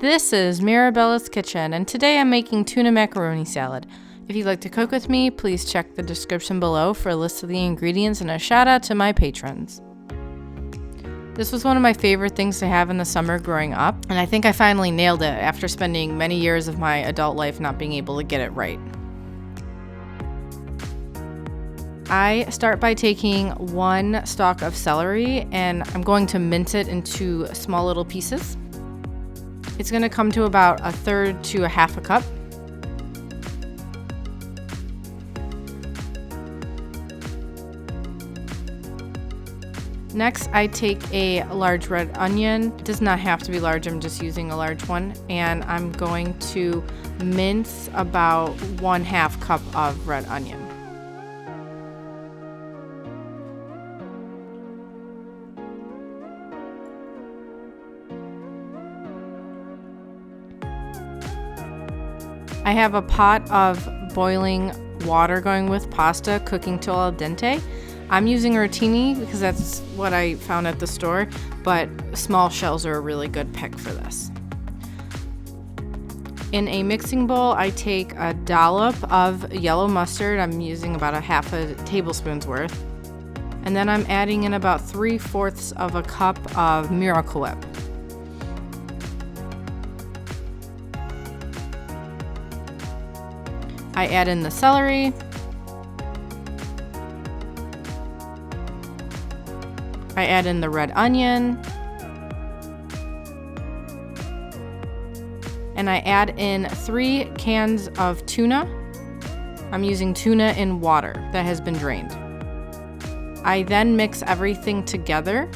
This is Mirabella's Kitchen, and today I'm making tuna macaroni salad. If you'd like to cook with me, please check the description below for a list of the ingredients and a shout out to my patrons. This was one of my favorite things to have in the summer growing up, and I think I finally nailed it after spending many years of my adult life not being able to get it right. I start by taking one stalk of celery and I'm going to mince it into small little pieces. It's going to come to about a third to a half a cup. Next, I take a large red onion. It does not have to be large, I'm just using a large one. And I'm going to mince about 1/2 cup of red onion. I have a pot of boiling water going with pasta, cooking till al dente. I'm using rotini because that's what I found at the store, but small shells are a really good pick for this. In a mixing bowl, I take a dollop of yellow mustard. I'm using about 1/2 tablespoon's worth. And then I'm adding in about 3/4 of a cup of Miracle Whip. I add in the celery. I add in the red onion. And I add in 3 cans of tuna. I'm using tuna in water that has been drained. I then mix everything together.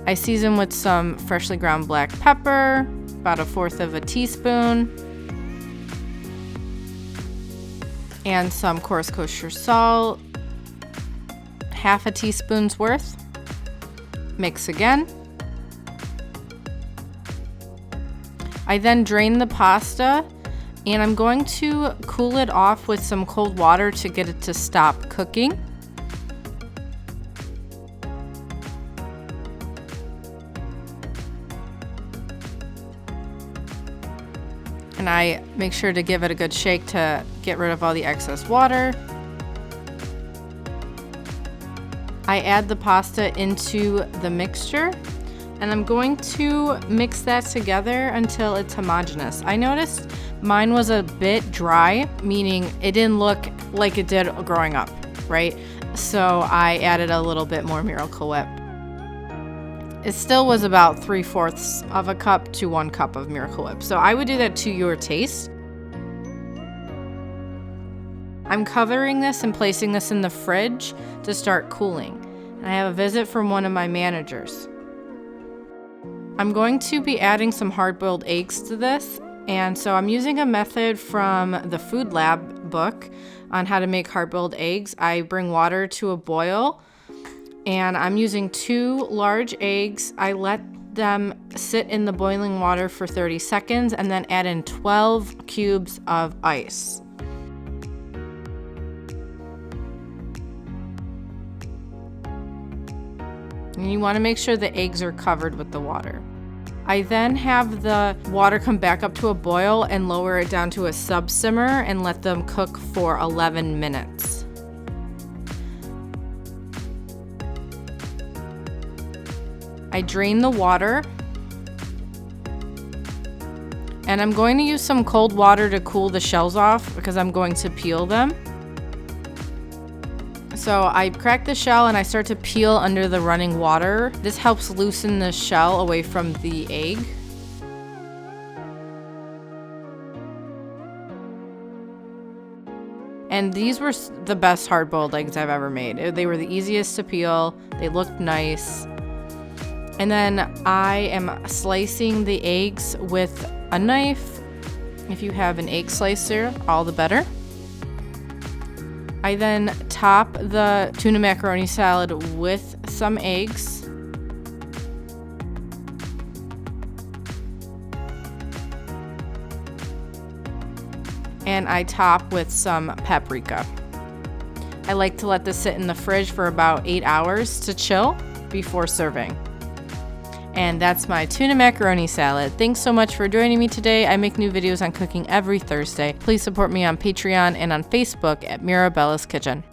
I season with some freshly ground black pepper, about 1/4 teaspoon, and some coarse kosher salt, 1/2 teaspoon's worth. Mix again. I then drain the pasta, and I'm going to cool it off with some cold water to get it to stop cooking. And I make sure to give it a good shake to get rid of all the excess water. I add the pasta into the mixture, and I'm going to mix that together until it's homogeneous. I noticed mine was a bit dry, meaning it didn't look like it did growing up, right? So I added a little bit more Miracle Whip. It still was about 3/4 of a cup to 1 cup of Miracle Whip. So I would do that to your taste. I'm covering this and placing this in the fridge to start cooling. And I have a visit from one of my managers. I'm going to be adding some hard-boiled eggs to this. And so I'm using a method from the Food Lab book on how to make hard-boiled eggs. I bring water to a boil. And I'm using 2 large eggs. I let them sit in the boiling water for 30 seconds and then add in 12 cubes of ice. And you want to make sure the eggs are covered with the water. I then have the water come back up to a boil and lower it down to a sub-simmer and let them cook for 11 minutes. I drain the water, and I'm going to use some cold water to cool the shells off because I'm going to peel them. So I crack the shell and I start to peel under the running water. This helps loosen the shell away from the egg. And these were the best hard-boiled eggs I've ever made. They were the easiest to peel. They looked nice. And then I am slicing the eggs with a knife. If you have an egg slicer, all the better. I then top the tuna macaroni salad with some eggs. And I top with some paprika. I like to let this sit in the fridge for about 8 hours to chill before serving. And that's my tuna macaroni salad. Thanks so much for joining me today. I make new videos on cooking every Thursday. Please support me on Patreon and on Facebook at Mirabella's Kitchen.